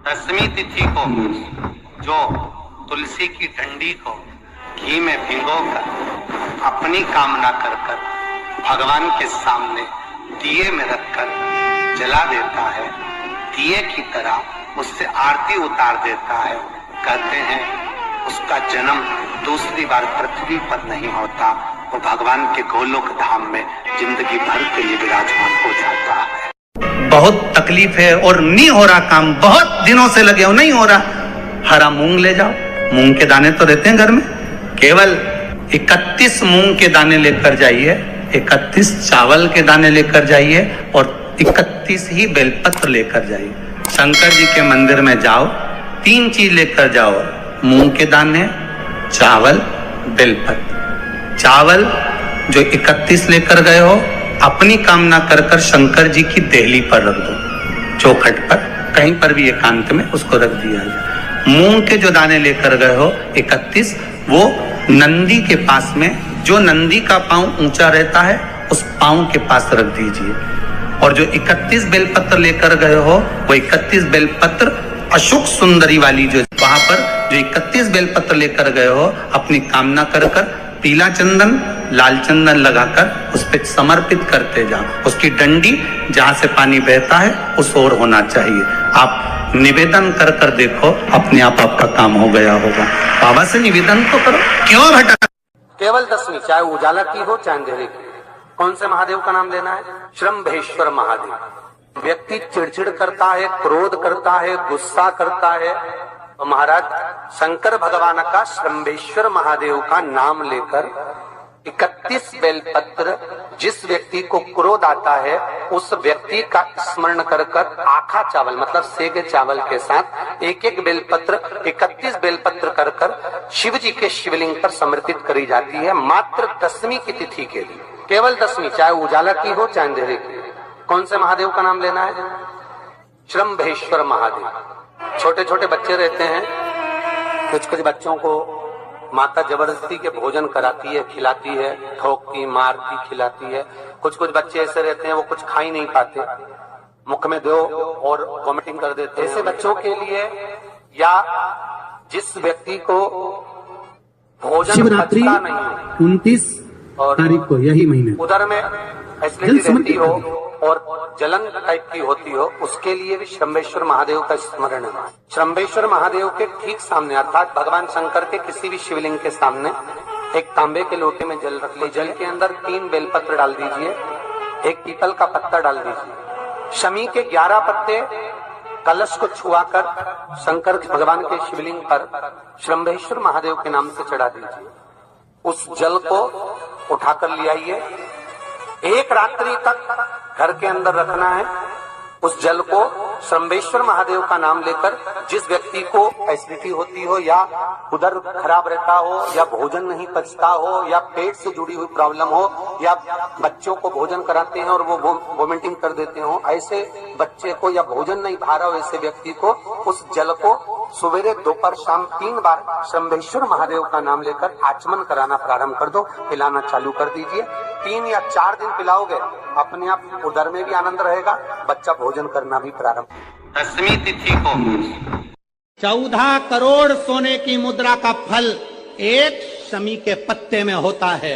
दसवीं तिथि को जो तुलसी की डंडी को घी में भिगोकर अपनी कामना कर भगवान के सामने दिए में रखकर जला देता है, दिए की तरह उससे आरती उतार देता है, कहते हैं उसका जन्म दूसरी बार पृथ्वी पर नहीं होता, वो भगवान के गोलोक धाम में जिंदगी भर के लिए विराजमान हो जाता है। बहुत तकलीफ है और नहीं हो रहा काम, बहुत दिनों से लगे हो, नहीं हो रहा। हरा मूंग ले जाओ, मूंग के दाने तो रहते हैं घर में, केवल 31 मूंग के दाने लेकर जाइए, 31 चावल के दाने लेकर जाइए और 31 ही बेलपत्र लेकर जाइए। शंकर जी के मंदिर में जाओ, 3 चीज लेकर जाओ, मूंग के दाने, चावल, बेलपत्र। चावल जो 31 लेकर गए हो, अपनी कामना कर कर शंकर जी की देहली पर रख दो, चौखट पर, कहीं पर भी एकांत में उसको रख दिया जाए। मूंग के जो दाने लेकर गए हो 31, वो नंदी के पास में, जो नंदी का पांव ऊंचा रहता है उस पांव के पास रख दीजिए। और जो 31 बेलपत्र लेकर गए हो, वो 31 बेलपत्र अशोक सुंदरी वाली जो वहां पर जो 31 बेलपत्र लेकर गए हो, अपनी कामना कर कर पीला चंदन, लाल चंदन लगाकर उस पर समर्पित करते जाओ। उसकी डंडी जहां से पानी बहता है उस ओर होना चाहिए। आप निवेदन कर कर देखो, अपने आप आपका काम हो गया होगा। बाबा से निवेदन तो करो, क्यों भटक। केवल दसवीं, चाहे उजाला की हो चाहे अंधेरे की, कौन से महादेव का नाम लेना है? श्रम्भेश्वर महादेव। व्यक्ति चिड़चिड़ करता है, क्रोध करता है, गुस्सा करता है, तो महाराज शंकर भगवान का श्रम्भेश्वर महादेव का नाम लेकर 31 बेलपत्र, जिस व्यक्ति को क्रोध आता है उस व्यक्ति का स्मरण कर कर आखा चावल मतलब सेगे चावल के साथ एक एक बेलपत्र 31 बेलपत्र कर कर शिव जी के शिवलिंग पर समर्पित करी जाती है, मात्र दसवीं की तिथि के लिए। केवल दसवीं, चाहे उजाला की हो चाहे अंधेरे की। कौन से महादेव का नाम लेना है? श्रम्भेश्वर महादेव। छोटे छोटे बच्चे रहते हैं, कुछ कुछ बच्चों को माता जबरदस्ती के भोजन कराती है, खिलाती है, ठोकती, मारती, खिलाती है। कुछ कुछ बच्चे ऐसे रहते हैं वो कुछ खा ही नहीं पाते, मुख में दो और वॉमिटिंग कर देते हैं। ऐसे बच्चों के लिए या जिस व्यक्ति को भोजन शिवरात्रि 29 तारीख को यही महीने उधर में एसिडिटी रहती हो और जलन टाइप की होती हो, उसके लिए भी श्रम्भेश्वर महादेव का स्मरण है। श्रम्भेश्वर महादेव के ठीक सामने अर्थात भगवान शंकर के किसी भी शिवलिंग के सामने एक तांबे के लोटे में जल रख लीजिए। जल के अंदर 3 बेलपत्र डाल दीजिए, एक पीपल का पत्ता डाल दीजिए, शमी के 11 पत्ते कलश को छुआकर शंकर भगवान के शिवलिंग पर श्रम्भेश्वर महादेव के नाम से चढ़ा दीजिए। उस जल को उठाकर ले आइए, एक रात्रि तक घर के अंदर रखना है। उस जल को श्रम्भेश्वर महादेव का नाम लेकर, जिस व्यक्ति को एसिडिटी होती हो या उधर खराब रहता हो या भोजन नहीं पचता हो या पेट से जुड़ी हुई प्रॉब्लम हो या बच्चों को भोजन कराते हैं और वो वोमिटिंग कर देते हो, ऐसे बच्चे को या भोजन नहीं भा रहा हो, ऐसे व्यक्ति को उस जल को सवेरे दोपहर शाम 3 बार श्रम्भेश्वर महादेव का नाम लेकर आचमन कराना प्रारंभ कर दो, पिलाना चालू कर दीजिए। 3 या 4 दिन पिलाओगे, अपने आप उधर में भी आनंद रहेगा, बच्चा भोजन करना भी प्रारंभ। दसवीं तिथि को 14 करोड़ सोने की मुद्रा का फल एक शमी के पत्ते में होता है।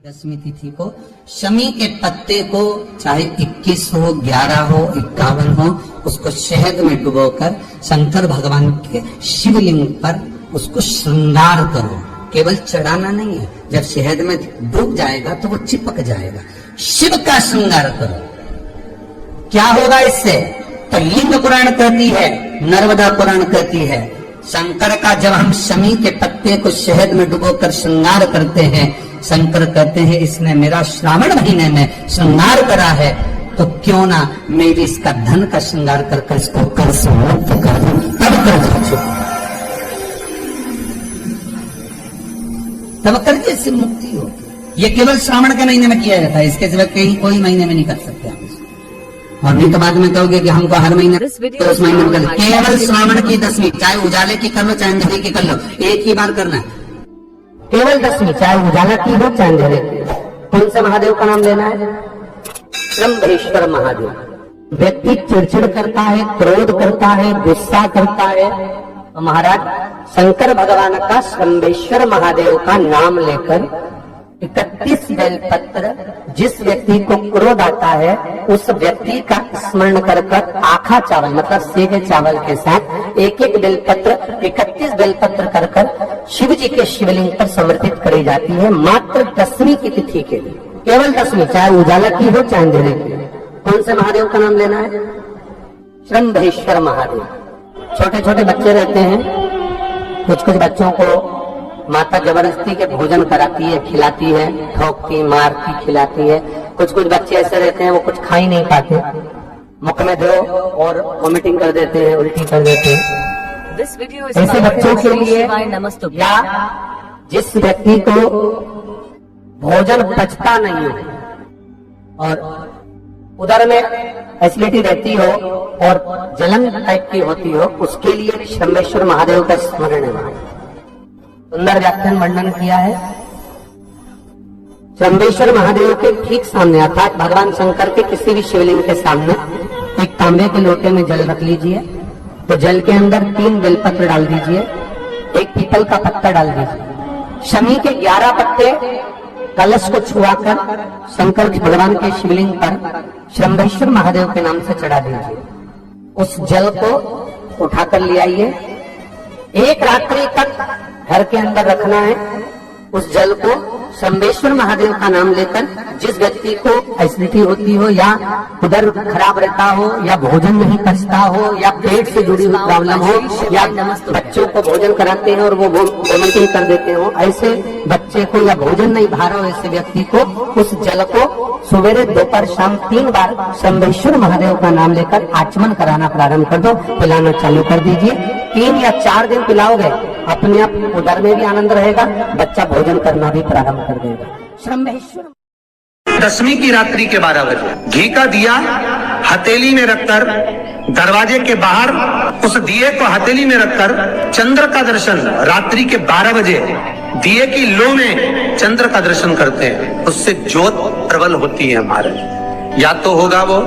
दसवीं तिथि को शमी के पत्ते को चाहे 21 हो, 11 हो, 51 हो, उसको शहद में डुबोकर शंकर भगवान के शिवलिंग पर उसको श्रृंगार करो। केवल चढ़ाना नहीं है, जब शहद में डूब जाएगा तो वो चिपक जाएगा। शिव का श्रृंगार करो। क्या होगा इससे? तो लिंग पुराण कहती है, नर्मदा पुराण कहती है, शंकर का जब हम शमी के पत्ते को शहद में डुबोकर श्रृंगार करते हैं, शंकर कहते हैं इसने मेरा श्रावण महीने में श्रृंगार करा है, तो क्यों ना मैं भी इसका धन का श्रृंगार कर इसको कर से मुक्त कर दूं, तब कर्ज से मुक्ति हो। ये केवल श्रावण के महीने में किया जाता है, इसके सिवा कहीं कोई महीने में नहीं कर सकते हम इसको। और नहीं तो बाद में कहोगे कि हमको हर महीने तो उस महीने में कर, केवल श्रावण की दसवीं, चाहे उजाले की कर लो चाहे अंधेरे की कर लो, एक ही बार करना है। केवल दसवीं, चाहे उजाला की हो चाहे अंधेरे की। कौन से महादेव का नाम लेना है? श्रम्भेश्वर महादेव। व्यक्ति चिड़चिड़ करता है, क्रोध करता है, गुस्सा करता है, तो महाराज शंकर भगवान का शंभेश्वर महादेव का नाम लेकर 31 बेलपत्र, जिस व्यक्ति को क्रोध आता है उस व्यक्ति का स्मरण कर कर आखा चावल मतलब सेगे चावल के साथ एक एक बेलपत्र 31 बेलपत्र कर कर शिव जी के शिवलिंग पर समर्पित करी जाती है, मात्र 10वीं की तिथि के लिए, केवल 10वीं, चाहे उजाला की हो चाहे अंधेरे की। कौन से महादेव का नाम लेना है? शंभेश्वर महादेव। छोटे छोटे बच्चे रहते हैं, कुछ कुछ बच्चों को माता जबरदस्ती के भोजन कराती है, खिलाती है, ठोकती, मारती, खिलाती है। कुछ कुछ बच्चे ऐसे रहते हैं वो कुछ खा ही नहीं पाते, मुख में दो और वॉमिटिंग कर देते हैं, उल्टी कर देते हैं। ऐसे बच्चों के लिए या जिस व्यक्ति को भोजन पचता नहीं हो और उधर में एसिडिटी रहती हो और जलन टाइप की होती हो, उसके लिए शंभेश्वर महादेव का स्मरण है। सुंदर व्याख्यान वर्णन किया है। शंभेश्वर महादेव के ठीक सामने अर्थात भगवान शंकर के किसी भी शिवलिंग के सामने एक तांबे के लोटे में जल रख लीजिए, तो जल के अंदर 3 बेलपत्र डाल दीजिए, एक पीपल का पत्ता डाल दीजिए, शमी के 11 पत्ते कलश को छुआकर शंकर भगवान के शिवलिंग पर शंभेश्वर महादेव के नाम से चढ़ा दीजिए। उस जल को उठाकर ले आइए, एक रात्रि तक घर के अंदर रखना है। उस जल को शंभेश्वर महादेव का नाम लेकर जिस व्यक्ति को एसिडिटी होती हो या उधर खराब रहता हो या भोजन नहीं पचता हो या पेट से जुड़ी हुई प्रॉब्लम हो या बच्चों को भोजन कराते हैं और वो वोमिटिंग कर देते हो, ऐसे बच्चे को या भोजन नहीं भा रहा हो ऐसे व्यक्ति को उस जल को सवेरे दोपहर शाम 3 बार शंभेश्वर महादेव का नाम लेकर आचमन कराना प्रारंभ कर दो, पिलाना चालू कर दीजिए। 3 या 4 दिन पिलाओगे, अपने आप उधर में भी आनंद रहेगा, बच्चा भोजन करना भी प्रारंभ कर देगा। शंभेश्वर 10वीं की रात्रि के 12 बजे घी का दिया हथेली में रखकर दरवाजे के बाहर उस दिए को हथेली में रखकर चंद्र का दर्शन रात्रि के 12 बजे दिए की लो में चंद्र का दर्शन करते हैं, उससे ज्योत प्रबल होती है हमारे। या तो होगा वो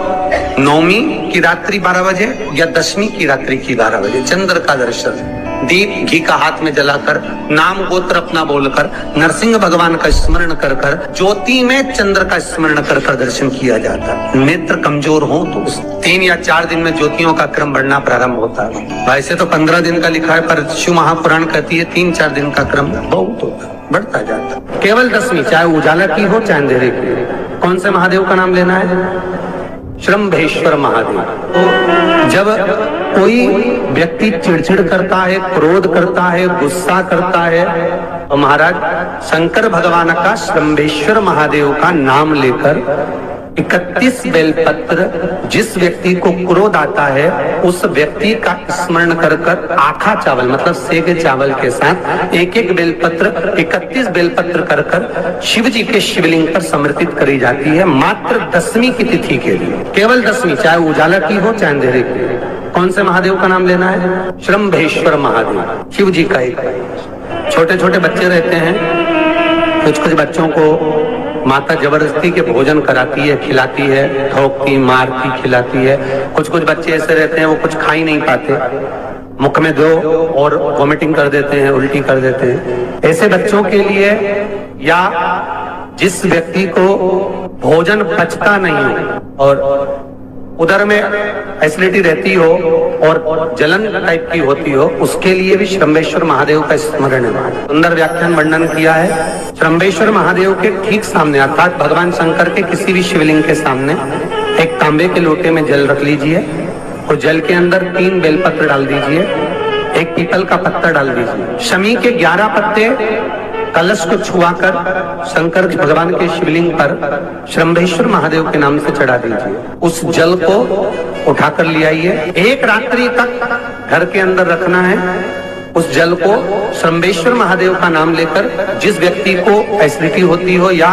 9वीं की रात्रि 12 बजे या 10वीं की रात्रि की 12 बजे चंद्र का दर्शन, दीप घी का हाथ में जलाकर नाम गोत्र अपना बोलकर नरसिंह भगवान का स्मरण कर कर ज्योति में चंद्र का स्मरण कर कर दर्शन किया जाता है। नेत्र कमजोर हो तो 3 या 4 दिन में ज्योतियों का क्रम बढ़ना प्रारंभ होता है। वैसे तो 15 दिन का लिखा है, पर शिव महापुराण कहती है 3-4 दिन का क्रम बहुत होता है, बढ़ता जाता है। केवल 10वीं, चाहे उजाला की हो चाहे अंधेरे की। कौन से महादेव का नाम लेना है? शंभेश्वर महादेव। तो जब कोई व्यक्ति चिड़चिड़ करता है, क्रोध करता है, गुस्सा करता है, तो महाराज शंकर भगवान का शंभेश्वर महादेव का नाम लेकर 31 बेलपत्र, जिस व्यक्ति को क्रोध आता है उस व्यक्ति का स्मरण कर कर आखा चावल मतलब सेगे चावल के साथ एक एक बेलपत्र 31 बेलपत्र कर कर शिव जी के शिवलिंग पर समर्पित करी जाती है, मात्र 10वीं की तिथि के लिए, केवल 10वीं, चाहे उजाला की हो चाहे अंधेरे की। कौन से महादेव का नाम लेना है? शंभेश्वर महादेव, शिव जी का एक। छोटे छोटे बच्चे रहते हैं, कुछ कुछ बच्चों को माता जबरदस्ती के भोजन कराती है, खिलाती है, ठोकती, मारती, खिलाती है। कुछ कुछ बच्चे ऐसे रहते हैं वो कुछ खा ही नहीं पाते, मुख में दो और वॉमिटिंग कर देते हैं, उल्टी कर देते हैं। ऐसे बच्चों के लिए या जिस व्यक्ति को भोजन पचता नहीं हो और उधर में एसिडिटी रहती हो और जलन टाइप की होती हो, उसके लिए भी शंभेश्वर महादेव का स्मरण है। सुंदर व्याख्यान वर्णन किया है। शंभेश्वर महादेव के ठीक सामने अर्थात भगवान शंकर के किसी भी शिवलिंग के सामने एक तांबे के लोटे में जल रख लीजिए और जल के अंदर 3 बेलपत्र डाल दीजिए, एक पीपल का पत्ता डाल दीजिए, शमी के 11 पत्ते कलश को छुआकर शंकर भगवान के शिवलिंग पर शंभेश्वर महादेव के नाम से चढ़ा दीजिए। उस जल को उठाकर ले आइए, एक रात्रि तक घर के अंदर रखना है, उस जल को श्रम्भेश्वर महादेव का नाम लेकर, जिस व्यक्ति को एसिडिटी होती हो या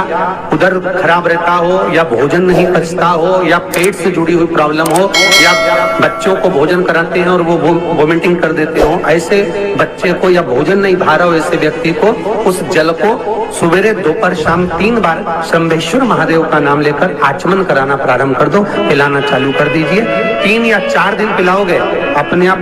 उधर खराब रहता हो या भोजन नहीं पचता हो या पेट से जुड़ी हुई प्रॉब्लम हो या बच्चों को भोजन कराते हैं और वो वोमिटिंग कर देते हो, ऐसे बच्चे को या भोजन नहीं भा रहा हो ऐसे व्यक्ति को उस जल को सुबेरे दोपहर शाम 3 बार श्रम्भेश्वर महादेव का नाम लेकर आचमन कराना प्रारंभ कर दो, पिलाना चालू कर दीजिए। 3 या 4 दिन पिलाओगे अपने आप